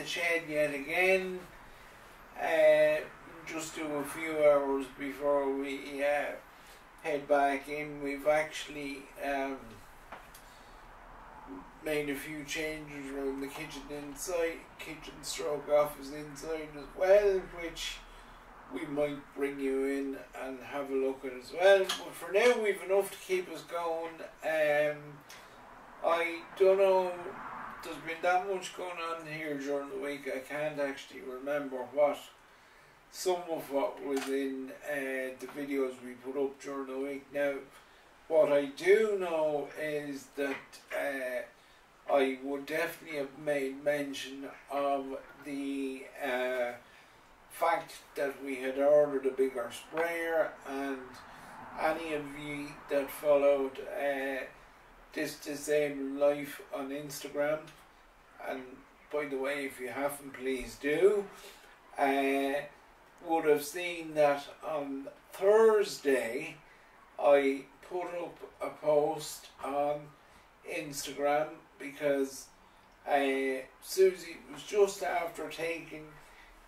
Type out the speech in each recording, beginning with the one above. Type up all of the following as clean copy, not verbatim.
the shed yet again. Just do a few hours before we head back in. We've actually made a few changes around the kitchen inside, kitchen stroke office inside as well, which we might bring you in and have a look at as well. But for now we've enough to keep us going. I don't know, there's been that much going on here during the week. I can't actually remember some of what was in the videos we put up during the week. Now, what I do know is that I would definitely have made mention of the fact that we had ordered a bigger sprayer, and any of you that followed this disabled life on Instagram, and by the way, if you haven't, please do, would have seen that on Thursday I put up a post on Instagram because Susie was just after taking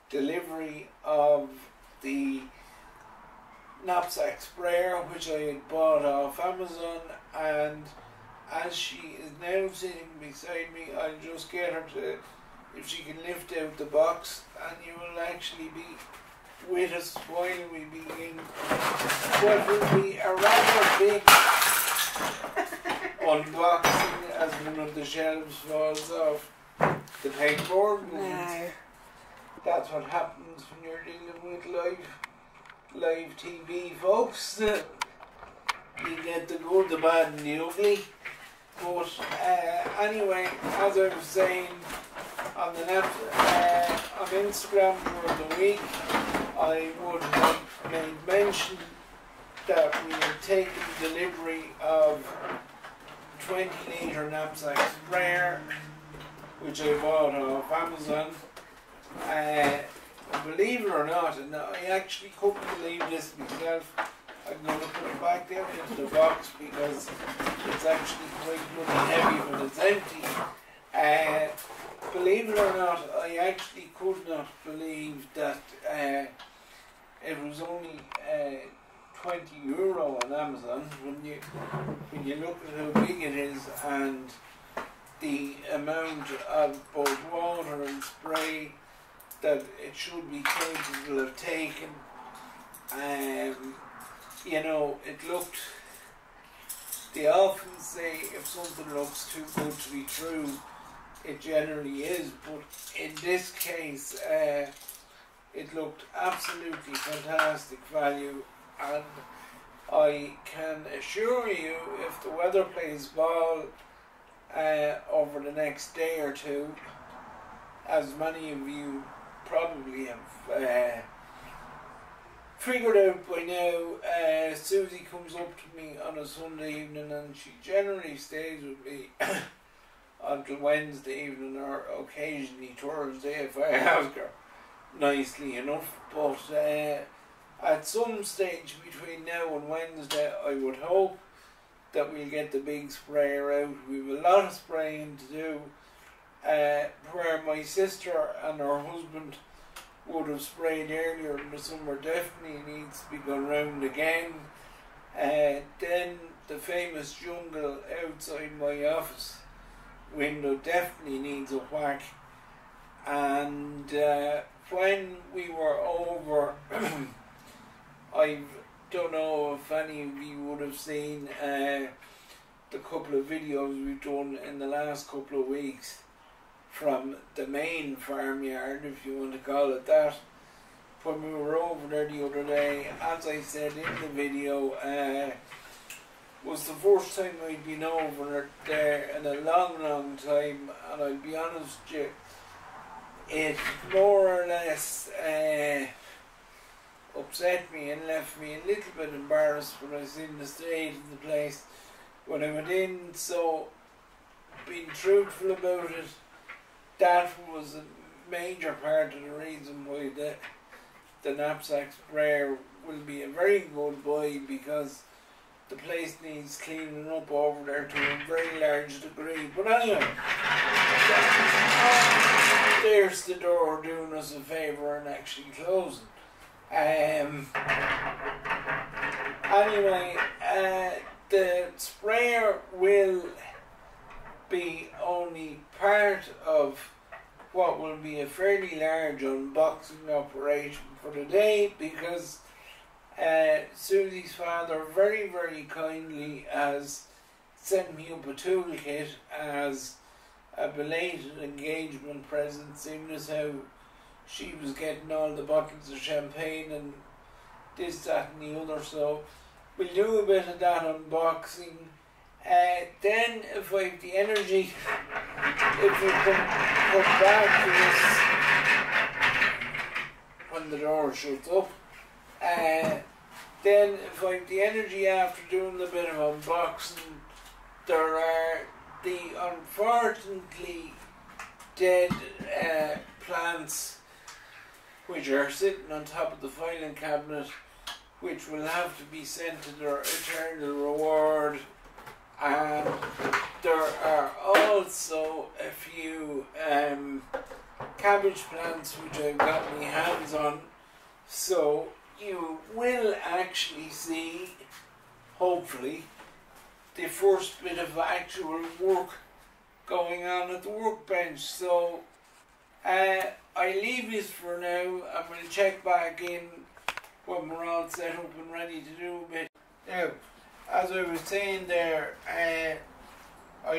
delivery of the knapsack sprayer which I had bought off Amazon, and as she is now sitting beside me, I'll just get her to, if she can lift out the box, and you will actually be with us while we begin what will be a rather big unboxing as one of the shelves falls off the pegboard. No. That's what happens when you're dealing with live TV, folks. You get the good, the bad and the ugly. But anyway, as I was saying, on the net, on Instagram during the week, I would have made mention that we had taken delivery of 20 litre knapsack sprayer, which I bought off Amazon. Believe it or not, and I actually couldn't believe this myself, I'm going to put it back down into the box because it's actually quite bloody heavy when it's empty. Believe it or not, I actually could not believe that it was only €20 on Amazon when you look at how big it is and the amount of both water and spray that it should be capable of taking. You know, it looked, they often say if something looks too good to be true, it generally is, but in this case it looked absolutely fantastic value, and I can assure you, if the weather plays ball over the next day or two, as many of you probably have figured out by now, Susie comes up to me on a Sunday evening, and she generally stays with me until Wednesday evening or occasionally Thursday if I ask her nicely enough. But at some stage between now and Wednesday, I would hope that we'll get the big sprayer out. We have a lot of spraying to do. Where my sister and her husband would have sprayed earlier in the summer definitely needs to be gone round again. Then the famous jungle outside my office window definitely needs a whack. And when we were over, I don't know if any of you would have seen the couple of videos we've done in the last couple of weeks from the main farmyard, if you want to call it that. When we were over there the other day, as I said in the video, was the first time I'd been over there in a long time, and I'll be honest with you, it more or less upset me and left me a little bit embarrassed when I seen the state of the place when I went in. So, being truthful about it, that was a major part of the reason why the knapsack sprayer will be a very good buy, because the place needs cleaning up over there to a very large degree. But anyway, there's the door doing us a favour and actually closing. Anyway, the sprayer will be only part of what will be a fairly large unboxing operation for the day, because Susie's father very, very kindly has sent me up a toolkit as a belated engagement present, seeing as how she was getting all the bottles of champagne and this, that and the other. So we'll do a bit of that unboxing. Then if I have the energy, if we come back to this when the door shuts up, then if I have the energy after doing a bit of unboxing, there are the unfortunately dead plants which are sitting on top of the filing cabinet, which will have to be sent to their eternal reward. And there are also a few cabbage plants which I've got my hands on, so you will actually see, hopefully, the first bit of actual work going on at the workbench. So I leave this for now, and we'll check back in when we're all set up and ready to do a bit. Now, as I was saying there, I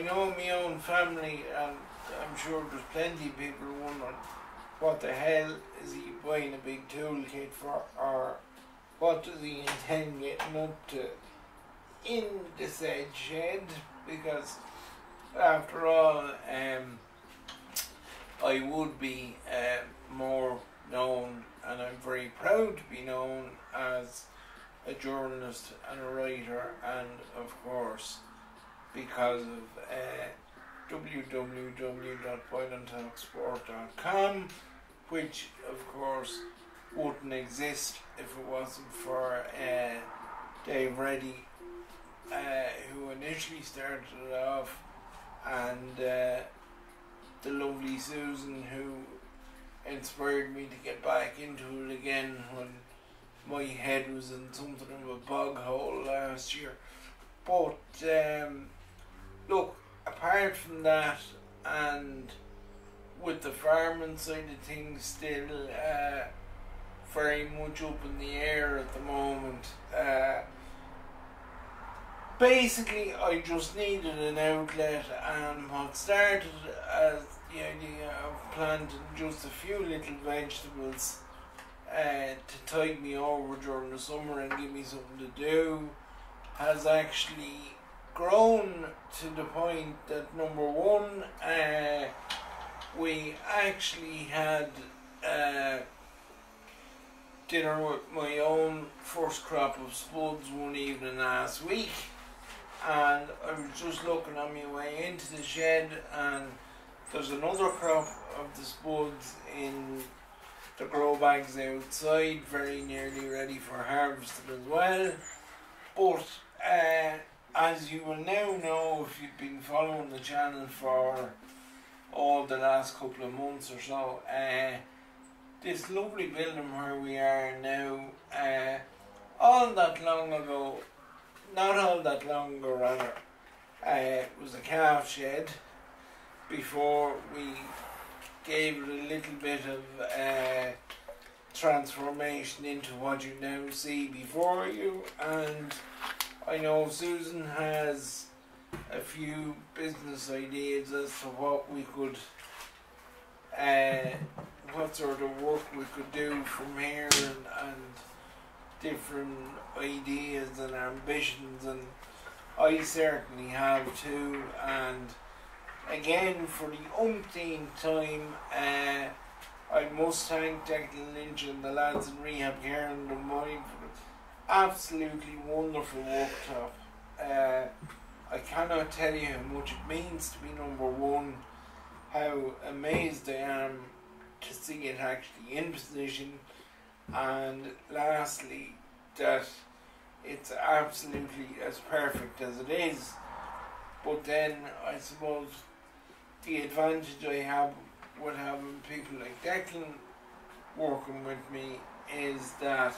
know my own family, and I'm sure there's plenty of people wondering what the hell is he buying a big toolkit for, or what does he intend getting up to in the said shed, because after all, I would be more known, and I'm very proud to be known as a journalist and a writer, and of course because of www.boylandtalksport.com, which of course wouldn't exist if it wasn't for Dave Reddy, who initially started it off, and the lovely Susan, who inspired me to get back into it again when my head was in something of a bog hole last year. But look, apart from that, and with the farming side of things still very much up in the air at the moment, basically I just needed an outlet, and what started as the idea of planting just a few little vegetables to tide me over during the summer and give me something to do has actually grown to the point that, number one, we actually had dinner with my own first crop of spuds one evening last week, and I was just looking on my way into the shed, and there's another crop of the spuds in the grow bags outside, very nearly ready for harvesting as well. But as you will now know, if you've been following the channel for all the last couple of months or so, this lovely building where we are now, not all that long ago rather, it was a calf shed before we gave it a little bit of transformation into what you now see before you. And I know Susan has a few business ideas as to what we could, what sort of work we could do from here, and different ideas and ambitions, and I certainly have too. And again, for the umpteenth time, I must thank Declan Lynch and the lads in Rehab Care and the Mine for the absolutely wonderful worktop. I cannot tell you how much it means to me, number one, how amazed I am to see it actually in position, and lastly, that it's absolutely as perfect as it is. But then I suppose the advantage I have with having people like Declan working with me is that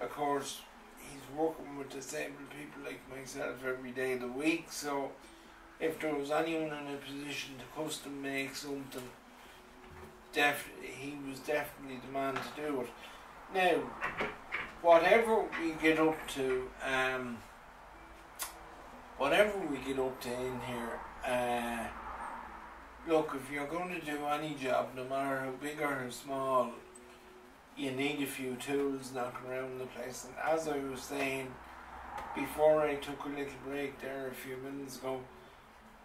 of course he's working with disabled people like myself every day of the week, so if there was anyone in a position to custom make something, he was definitely the man to do it. Now, whatever we get up to in here, look, if you're going to do any job, no matter how big or how small, you need a few tools knocking around the place. And as I was saying before I took a little break there a few minutes ago,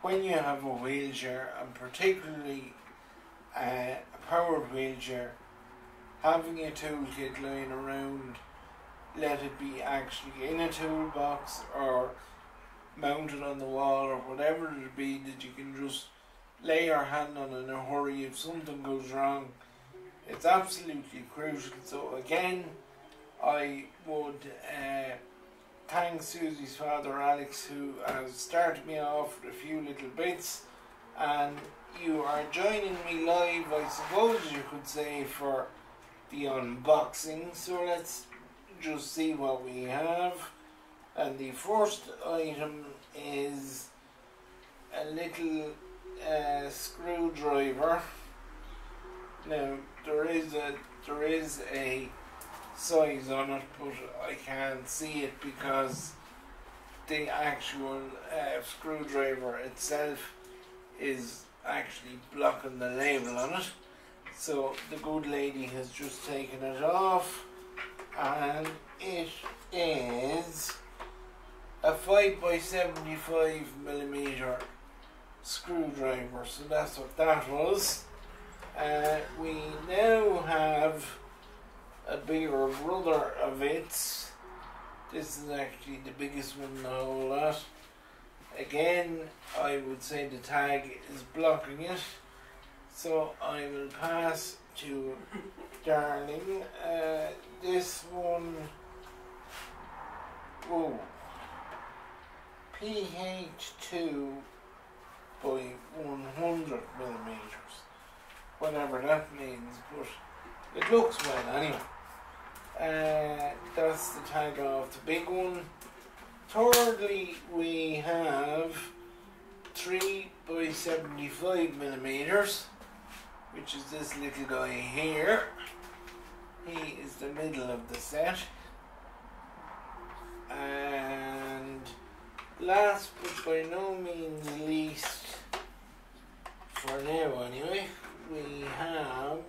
when you have a wheelchair, and particularly a powered wheelchair, having a toolkit lying around, let it be actually in a toolbox or mounted on the wall or whatever it be, that you can just lay your hand on in a hurry if something goes wrong, it's absolutely crucial. So again, I would thank Susie's father Alex, who has started me off with a few little bits, and you are joining me live, I suppose you could say, for the unboxing. So let's just see what we have. And the first item is a little screwdriver. Now there is a size on it, but I can't see it because the actual screwdriver itself is actually blocking the label on it. So the good lady has just taken it off, and it is a 5x75mm screwdriver. So that's what that was. We now have a bigger brother of it. This is actually the biggest one in the whole lot. Again, I would say the tag is blocking it, so I will pass to Darling. This one, oh, PH2 by 100mm, whatever that means, but it looks well anyway. That's the tag of the big one. Thirdly, we have 3x75mm, which is this little guy here. He is the middle of the set. And last but by no means least, for now anyway, we have,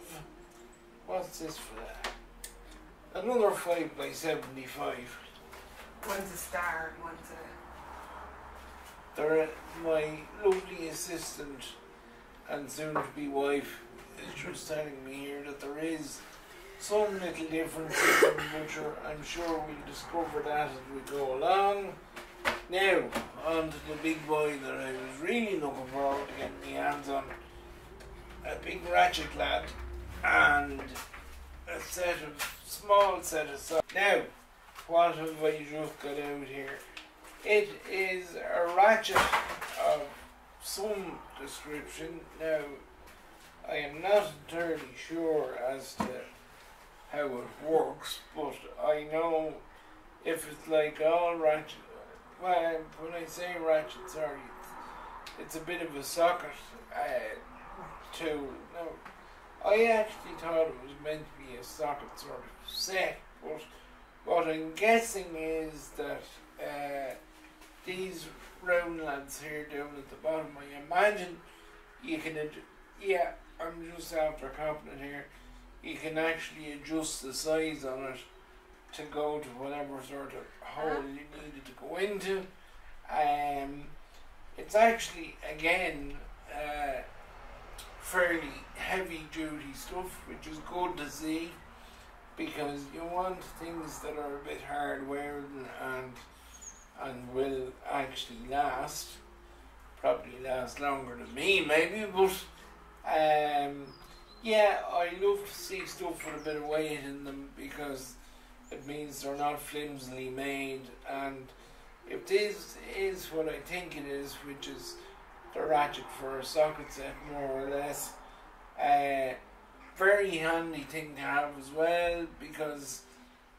what's this for that? Another 5x75. One's a star and one's a... My lovely assistant and soon-to-be wife is just telling me here that there is some little difference in them, but I'm sure we'll discover that as we go along. Now, on to the big boy that I was really looking forward to getting my hands on. A big ratchet lad and a small set of socks. Now, what have I just got out here? It is a ratchet of some description. Now, I am not entirely sure as to how it works, but I know if it's like all ratchet, well, when I say ratchet, sorry, it's a bit of a socket tool. Now, I actually thought it was meant to be a socket sort of set, but what I'm guessing is that these round lads here down at the bottom, I imagine you can, yeah, I'm just after copping it here, you can actually adjust the size on it to go to whatever sort of hole you need it to go into. It's actually, again, fairly heavy duty stuff, which is good to see, because you want things that are a bit hard wearing and will actually last, probably last longer than me maybe, but yeah, I love to see stuff with a bit of weight in them, because it means they're not flimsily made, and if this is what I think it is, which is the ratchet for a socket set more or less, very handy thing to have as well, because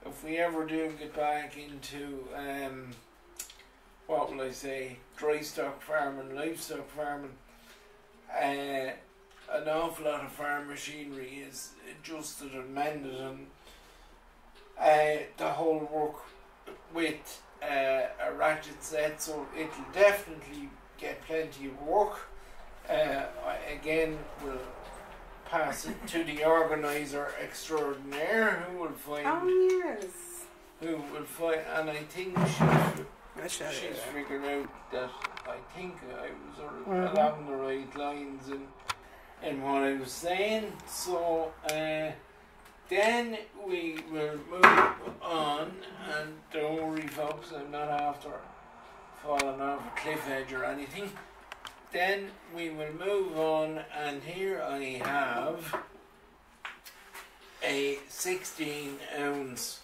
if we ever do get back into what will I say, dry stock farming, livestock farming, an awful lot of farm machinery is adjusted and mended, and the whole work with a ratchet set, so it'll definitely get plenty of work. Again, we'll pass it to the organiser extraordinaire, who will find. Oh yes. Who will find, and I think she's figured out that I think I was along the right lines in what I was saying. So then we will move on, and don't worry folks, I'm not after falling off a cliff edge or anything. Then we will move on, and here I have a 16-ounce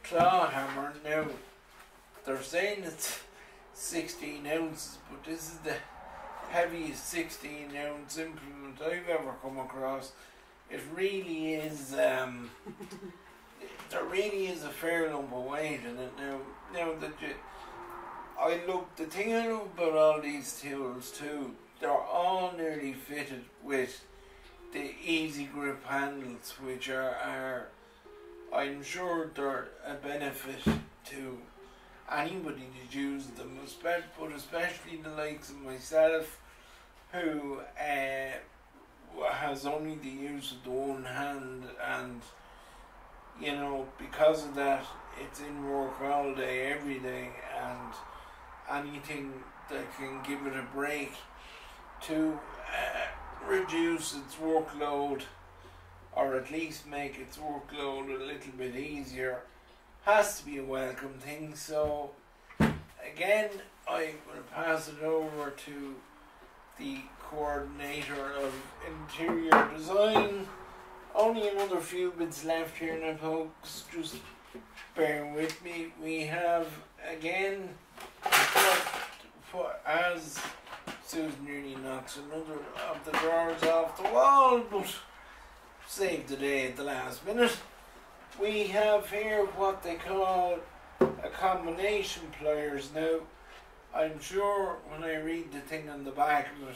claw hammer. Now they're saying it's 16 ounces, but this is the heaviest 16-ounce implement I've ever come across. It really is, there really is a fair lump of weight in it. Now that the thing I love about all these tools too, they're all nearly fitted with the easy grip handles, which are I'm sure they're a benefit to anybody that uses them, but especially the likes of myself, who has only the use of the one hand, and you know, because of that, it's in work all day, every day, and anything that can give it a break to reduce its workload, or at least make its workload a little bit easier, has to be a welcome thing. So again, I will pass it over to the coordinator of interior design. Only another few bits left here now folks, just bear with me. We have again, as Susan nearly knocks another of the drawers off the wall, but saved the day at the last minute. We have here what they call a combination pliers. Now, I'm sure when I read the thing on the back of it,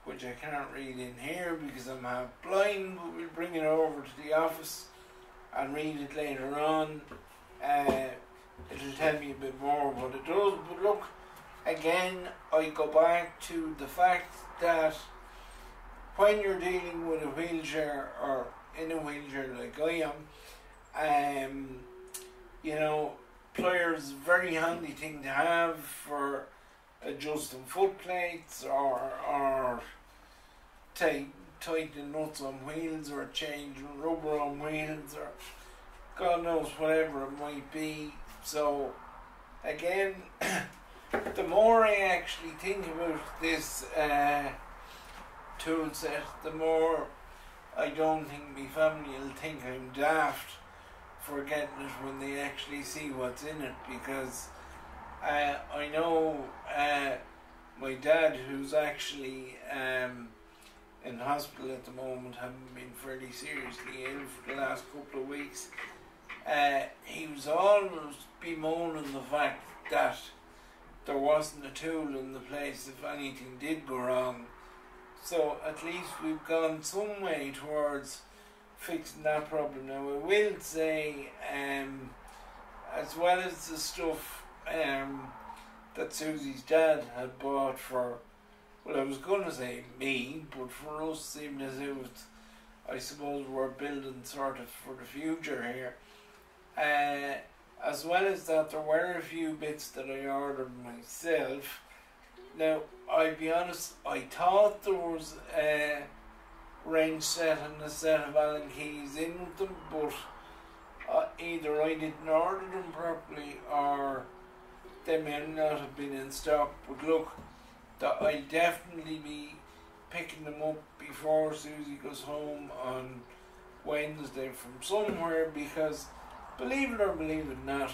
which I can't read in here because I'm half blind, but we'll bring it over to the office and read it later on. It'll tell me a bit more what it does, but look, again, I go back to the fact that when you're dealing with a wheelchair, or in a wheelchair like I am, you know, pliers is a very handy thing to have for adjusting foot plates, or tightening nuts on wheels, or changing rubber on wheels, or God knows whatever it might be. So again, the more I actually think about this tool set, the more I don't think my family will think I'm daft for getting it when they actually see what's in it, because I know my dad, who's actually in hospital at the moment, having been fairly seriously ill for the last couple of weeks, he was always bemoaning the fact that there wasn't a tool in the place if anything did go wrong. So at least we've gone some way towards fixing that problem. Now I will say, as well as the stuff that Susie's dad had bought for, well, I was going to say me, but for us, seeing as it was, I suppose we're building sort of for the future here. As well as that, there were a few bits that I ordered myself. Now, I'll be honest, I thought there was a wrench set and a set of Allen keys in with them, but either I didn't order them properly, or they may not have been in stock. But look, I'll definitely be picking them up before Susie goes home on Wednesday from somewhere, because believe it or believe it not,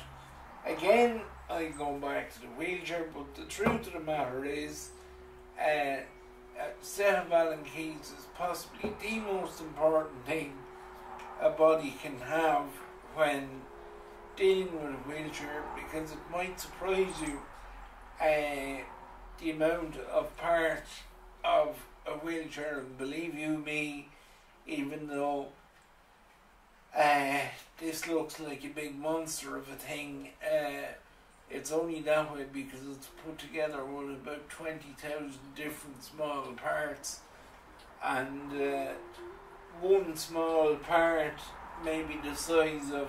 again, I'm going back to the wheelchair, but the truth of the matter is, a set of Allen keys is possibly the most important thing a body can have when dealing with a wheelchair, because it might surprise you the amount of parts of a wheelchair, and believe you me, even though this looks like a big monster of a thing, it's only that way because it's put together with about 20,000 different small parts, and one small part, maybe the size of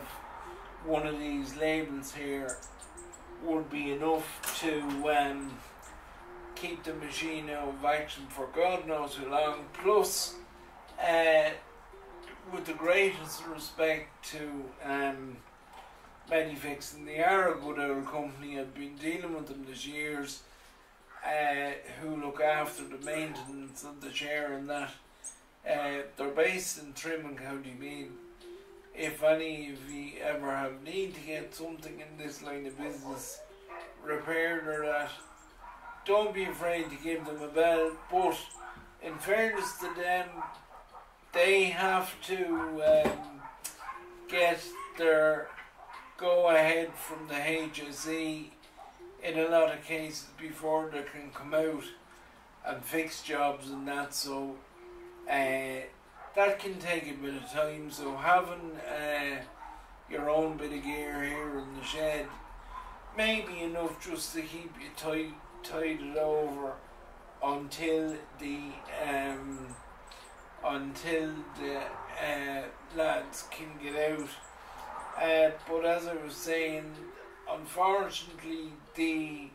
one of these labels here, would be enough to keep the machine out of action for God knows how long. Plus, with the greatest respect to Medifix, and they are a good old company, I've been dealing with them this years, who look after the maintenance of the chair and that. They're based in Trim and County Meath. If any of you ever have need to get something in this line of business repaired or that, don't be afraid to give them a bell. But in fairness to them, they have to get their go ahead from the HSE in a lot of cases before they can come out and fix jobs and that, so that can take a bit of time. So having your own bit of gear here in the shed may be enough just to keep you tided over until the lads can get out. But as I was saying, unfortunately the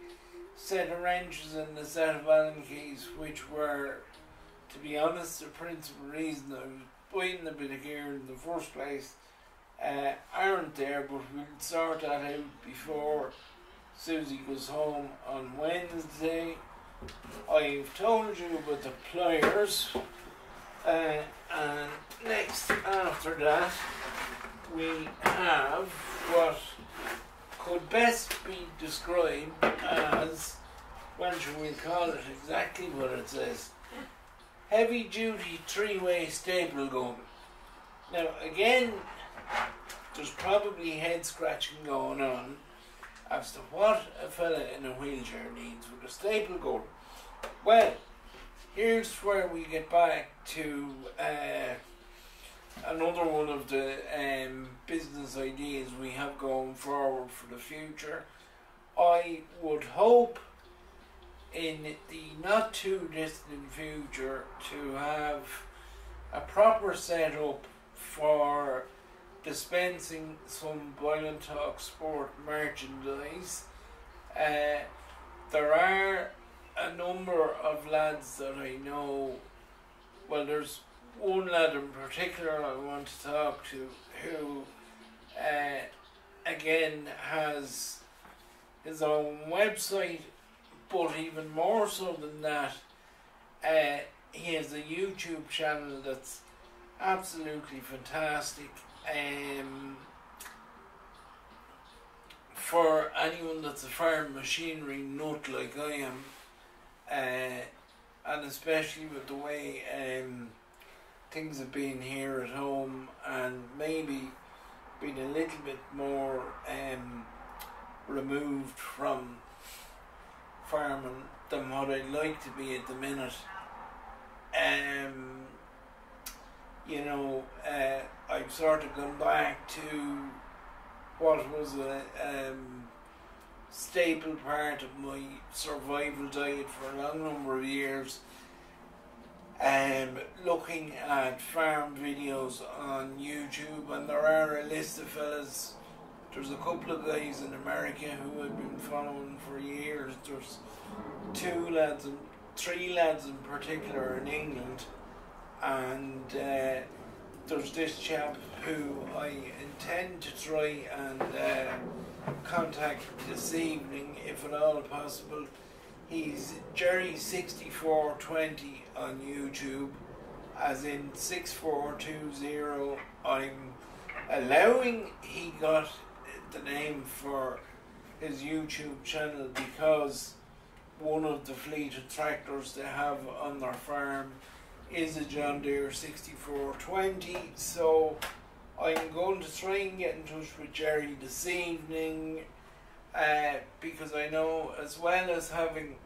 set of wrenches and the set of Allen keys, which were, to be honest, the principal reason I was buying the bit of gear in the first place, aren't there, but we'll sort that out before Susie goes home on Wednesday. I've told you about the pliers, and next after that we have what could best be described as, well, shall we call it exactly what it says, heavy duty 3-way staple gun. Now again, there's probably head scratching going on as to what a fella in a wheelchair needs with a staple gun. Well, here's where we get back to another one of the business ideas we have going forward for the future. I would hope in the not too distant future to have a proper setup for dispensing some Boylan Talk Sport merchandise. There are a number of lads that I know, well, there's one lad in particular I want to talk to who again has his own website, but even more so than that, he has a YouTube channel that's absolutely fantastic. For anyone that's a farm machinery nut like I am, and especially with the way things have been here at home, and maybe been a little bit more removed from farming than what I'd like to be at the minute. You know, I've sort of gone back to what was a staple part of my survival diet for a long number of years, looking at farm videos on YouTube, and there are a list of fellas. There's a couple of guys in America who I've been following for years. There's 3 lads in particular in England, and there's this chap who I intend to try and contact this evening, if at all possible. He's Jerry6420 on YouTube, as in 6420. I'm allowing he got the name for his YouTube channel because one of the fleet of tractors they have on their farm is a John Deere 6420. So I'm going to try and get in touch with Jerry this evening, because I know, as well as having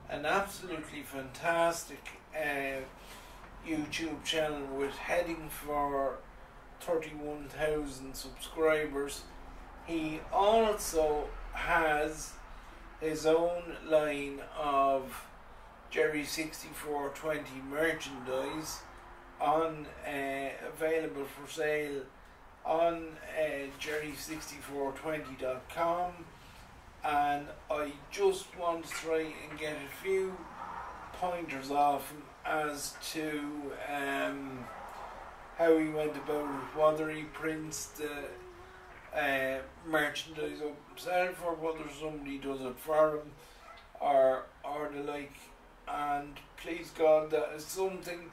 an absolutely fantastic YouTube channel with heading for 31,000 subscribers, he also has his own line of Jerry 6420 merchandise on available for sale on jerry6420.com, and I just want to try and get a few pointers off him as to how he went about it, whether he prints the merchandise up himself or whether somebody does it for him or the like. And please God, that is something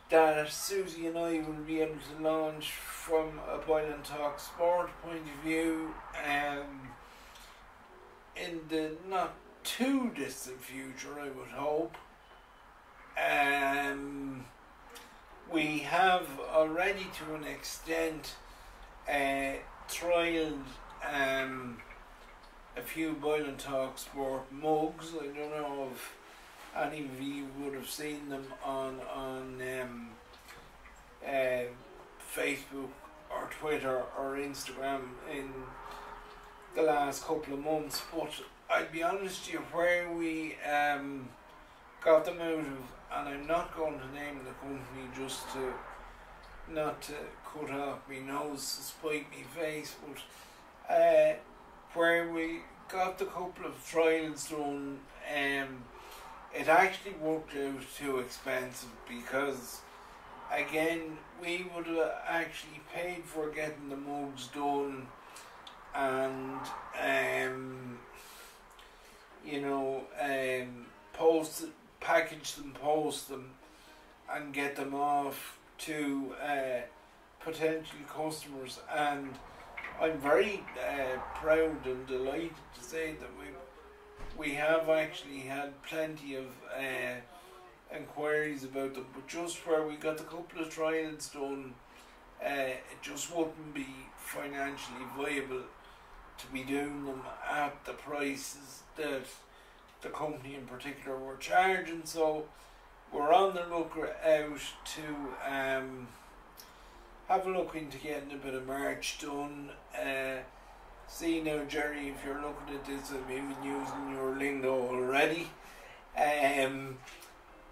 that Susie and I will be able to launch from a Boyle and Talk Sport point of view in the not too distant future, I would hope. We have already to an extent trialled a few Boyle and Talk Sport mugs. I don't know if any of you would have seen them on Facebook or Twitter or Instagram in the last couple of months, but I'll be honest with you, where we got them out of, and I'm not going to name the company just to not to cut off my nose to spite my face, but where we got the couple of trials done, it actually worked out too expensive, because again we would have actually paid for getting the mugs done and package them, post them and get them off to potential customers. And I'm very proud and delighted to say that we have actually had plenty of inquiries about them, but just where we got a couple of trials done, it just wouldn't be financially viable to be doing them at the prices that the company in particular were charging. So we're on the lookout to have a look into getting a bit of merch done. See now, Jerry, if you're looking at this, I'm even using your lingo already.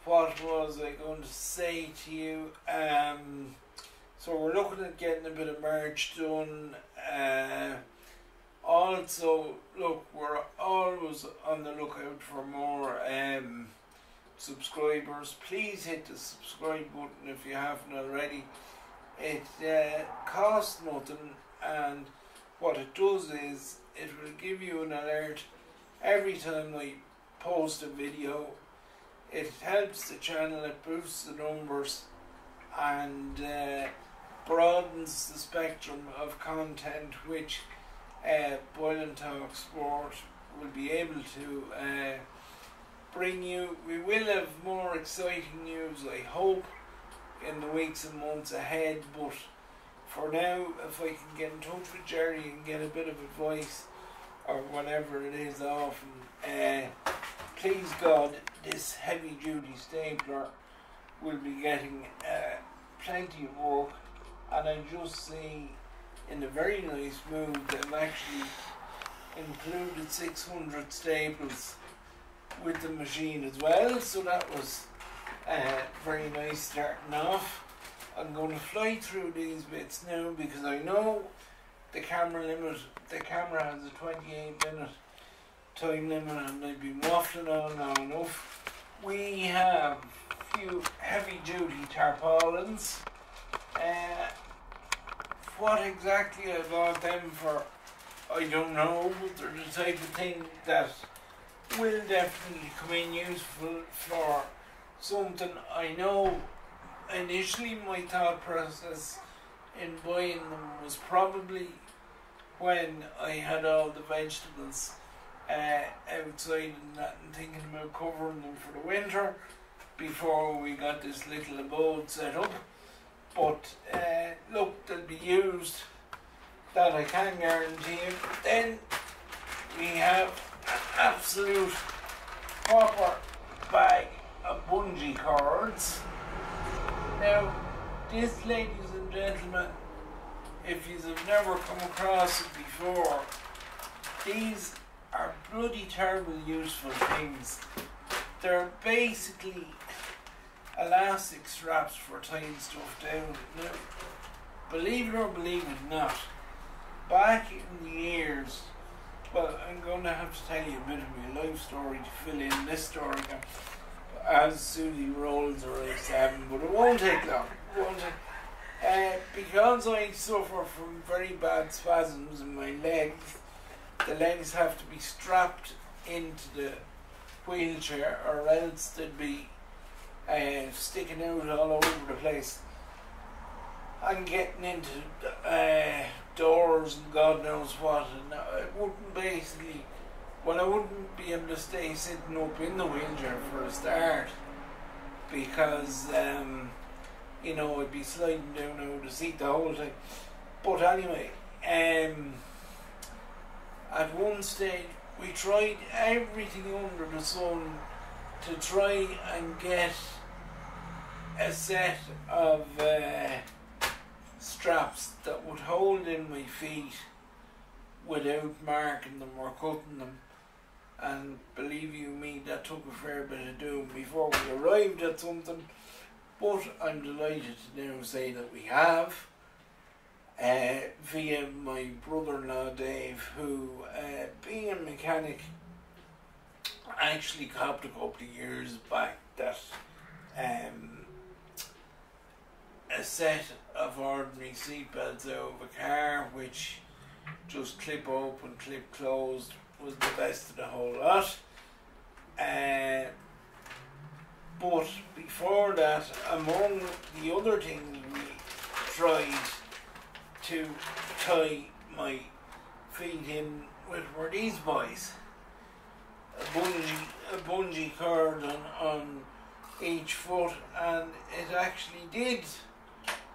What was I going to say to you? So we're looking at getting a bit of merch done. Also, look, we're always on the lookout for more subscribers. Please hit the subscribe button if you haven't already. It costs nothing, and what it does is it will give you an alert every time I post a video. It helps the channel, it boosts the numbers, and broadens the spectrum of content which Boyle and Talk Sport will be able to bring you. We will have more exciting news, I hope, in the weeks and months ahead, but for now, if I can get in touch with Jerry and get a bit of advice or whatever it is off him, please God, this heavy duty stapler will be getting plenty of work. And I just see in a very nice move they've actually included 600 staples with the machine as well, so that was very nice starting off. I'm going to fly through these bits now because I know the camera has a 28-minute time limit and I've been waffling on long enough. We have a few heavy duty tarpaulins. What exactly I bought them for, I don't know, but they're the type of thing that will definitely come in useful for something. I know initially my thought process in buying them was probably when I had all the vegetables outside and that, and thinking about covering them for the winter before we got this little abode set up. But look, they'll be used, that I can guarantee you. Then we have an absolute proper bag of bungee cords. Now, this, ladies and gentlemen, if you have never come across it before, these are bloody terrible useful things. They're basically elastic straps for tying stuff down. Now, believe it or believe it not, back in the years, well, I'm going to have to tell you a bit of my life story to fill in this story as Susie rolls her eyes, but it won't take long. It won't take. Because I suffer from very bad spasms in my legs, the legs have to be strapped into the wheelchair, or else they'd be sticking out all over the place and getting into doors and God knows what, and I wouldn't basically, well, I wouldn't be able to stay sitting up in the wheelchair for a start, because you know, I'd be sliding down out of the seat the whole time. But anyway, at one stage we tried everything under the sun to try and get a set of straps that would hold in my feet without marking them or cutting them, and believe you me, that took a fair bit of doing before we arrived at something. But I'm delighted to now say that we have, via my brother-in-law Dave, who, being a mechanic, actually copped a couple of years back that a set of ordinary seatbelts out of a car, which just clip open, clip closed, was the best of the whole lot. But before that, among the other things we tried to tie my feet in with were these boys. A bungee cord on each foot, and it actually did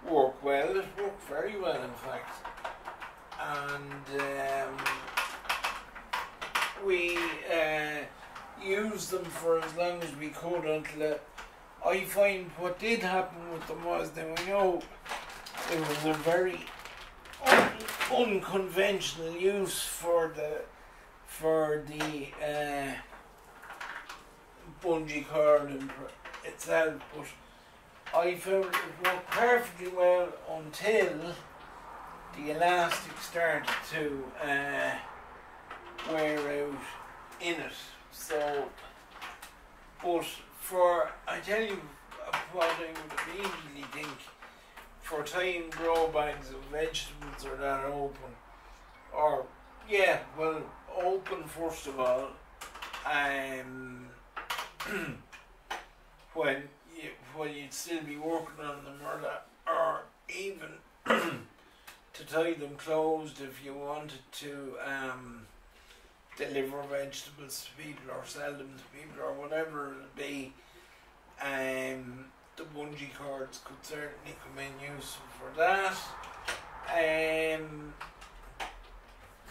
work well. It worked very well, in fact. And we used them for as long as we could until I find what did happen with them was, now I know it was a very unconventional use for the bungee cord itself, but I found it worked perfectly well until the elastic started to wear out in it. So, but I tell you what I would immediately think, for tying grow bags of vegetables or that open, or yeah, well, open first of all, when you'd still be working on them, or even to tie them closed if you wanted to deliver vegetables to people or sell them to people or whatever it be. The bungee cords could certainly come in useful for that.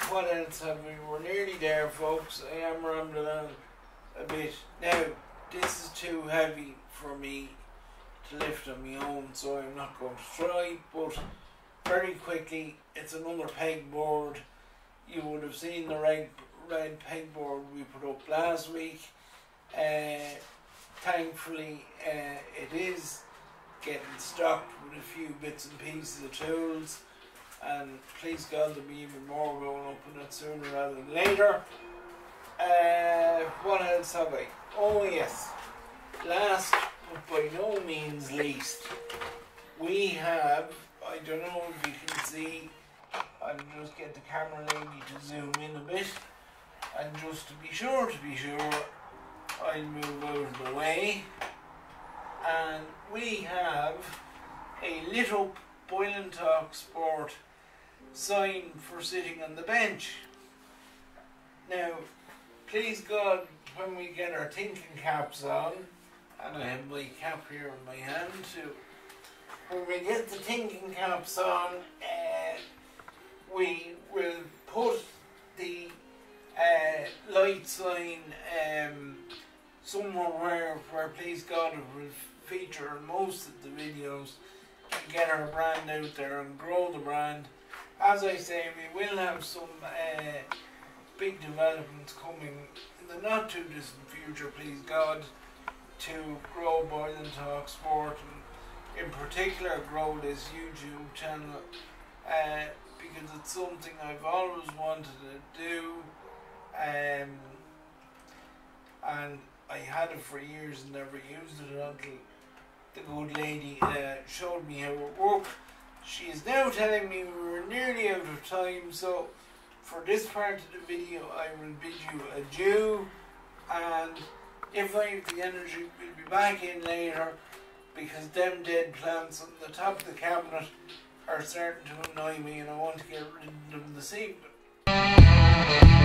What else have we? We're nearly there, folks. I am rambling on a bit. Now, this is too heavy for me to lift on my own, so I'm not going to try, but very quickly, it's another pegboard. You would have seen the red pegboard we put up last week. Thankfully, it is getting stocked with a few bits and pieces of tools, and please God there'll be even more going up in it sooner rather than later. What else have I? Oh yes, last but by no means least, we have, I don't know if you can see, I'll just get the camera lady to zoom in a bit, and just to be sure, I'll move out of the way, and we have a lit up Boylan Talk Sport sign for sitting on the bench. Now, please God, when we get our thinking caps on, and I have my cap here in my hand too, when we get the thinking caps on, we will put the light sign somewhere where please God it will feature in most of the videos and get our brand out there and grow the brand. As I say, we will have some big developments coming in the not too distant future, please God, to grow Boylan Talk Sport and in particular grow this YouTube channel because it's something I've always wanted to do, and I had it for years and never used it until the good lady showed me how it worked. She is now telling me we're nearly out of time, so for this part of the video I will bid you adieu, and if I have the energy we'll be back in later, because them dead plants on the top of the cabinet are starting to annoy me and I want to get rid of them this evening.